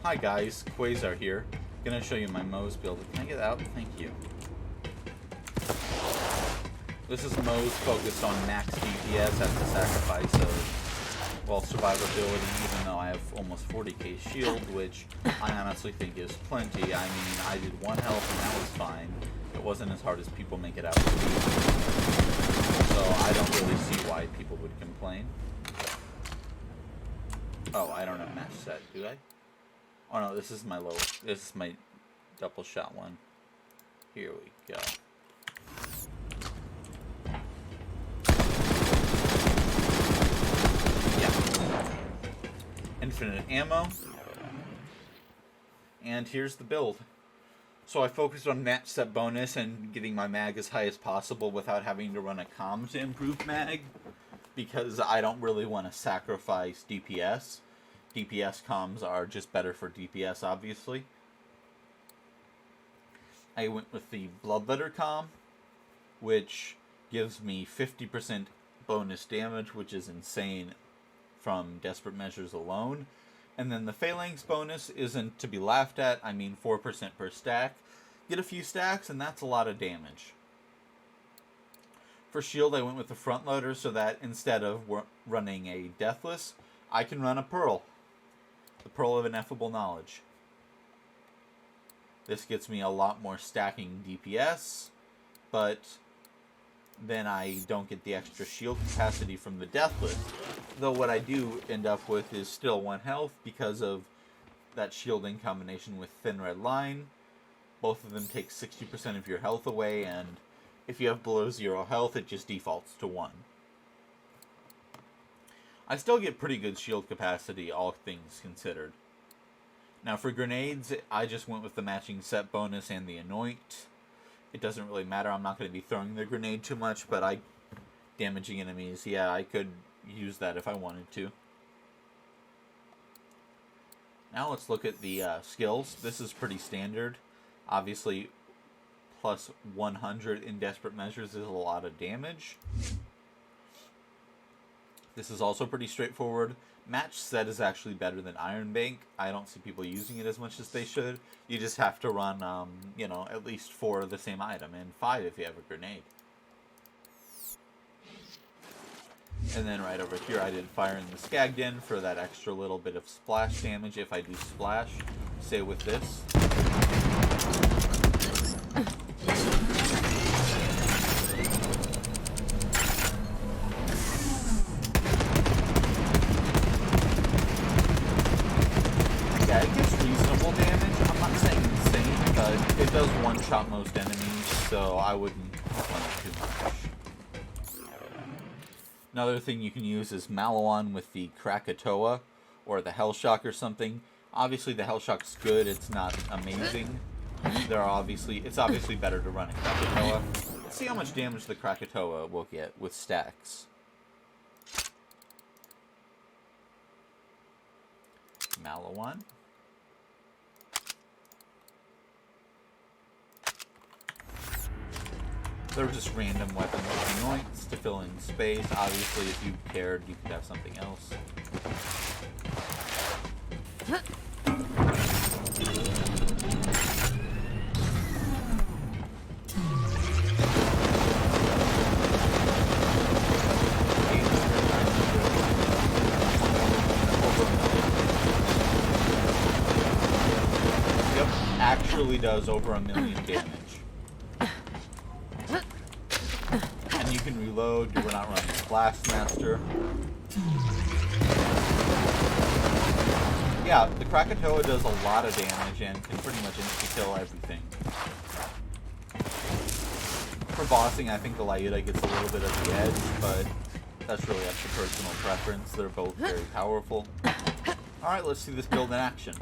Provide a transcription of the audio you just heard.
Hi guys, Quasar here. Gonna show you my Moze build. Can I get out? Thank you. This is Moze focused on max DPS at the sacrifice of, well, survivability, even though I have almost 40k shield, which I honestly think is plenty. I mean, I did 1 health and that was fine. It wasn't as hard as people make it out to be. So I don't really see why people would complain. Oh, I don't have match set, do I? Oh no, this is my this is my double shot one. Here we go. Yeah. Infinite ammo. And here's the build. So I focused on match set bonus and getting my mag as high as possible without having to run a comm to improve mag, because I don't really want to sacrifice DPS. DPS comms are just better for DPS, obviously. I went with the Bloodletter comm, which gives me 50% bonus damage, which is insane from Desperate Measures alone. And then the Phalanx bonus isn't to be laughed at. I mean, 4% per stack. Get a few stacks, and that's a lot of damage. For shield, I went with the front loader so that instead of running a Deathless, I can run a Pearl. The Pearl of Ineffable Knowledge. This gets me a lot more stacking DPS, but then I don't get the extra shield capacity from the Deathless. Though what I do end up with is still 1 health because of that shielding combination with Thin Red Line. Both of them take 60% of your health away, and if you have below 0 health, it just defaults to 1. I still get pretty good shield capacity, all things considered. Now for grenades, I just went with the matching set bonus and the anoint. It doesn't really matter, I'm not going to be throwing the grenade too much, but damaging enemies, yeah, I could use that if I wanted to. Now let's look at the skills. This is pretty standard. Obviously, plus 100 in Desperate Measures is a lot of damage. This is also pretty straightforward. Match set is actually better than Iron Bank. I don't see people using it as much as they should. You just have to run, you know, at least 4 of the same item, and 5 if you have a grenade. And then right over here I did Fire in the Skagden for that extra little bit of splash damage if I do splash. Say with this. Yeah, it gets reasonable damage. I'm not saying insane, but it does one-shot most enemies, so I wouldn't run it too much. Another thing you can use is Malawan with the Krakatoa, or the Hellshock or something. Obviously the Hellshock's good, it's not amazing. It's obviously better to run a Krakatoa. Let's see how much damage the Krakatoa will get with stacks. Malawan. They're just random weapons with anoints to fill in space. Obviously, if you cared, you could have something else. Yep, actually does over 1 million damage. And you can reload, we're not running Blastmaster. Yeah, the Krakatoa does a lot of damage and can pretty much insta-kill everything. For bossing, I think the Lyuda gets a little bit of the edge, but that's really up to personal preference. They're both very powerful. Alright, let's see this build in action.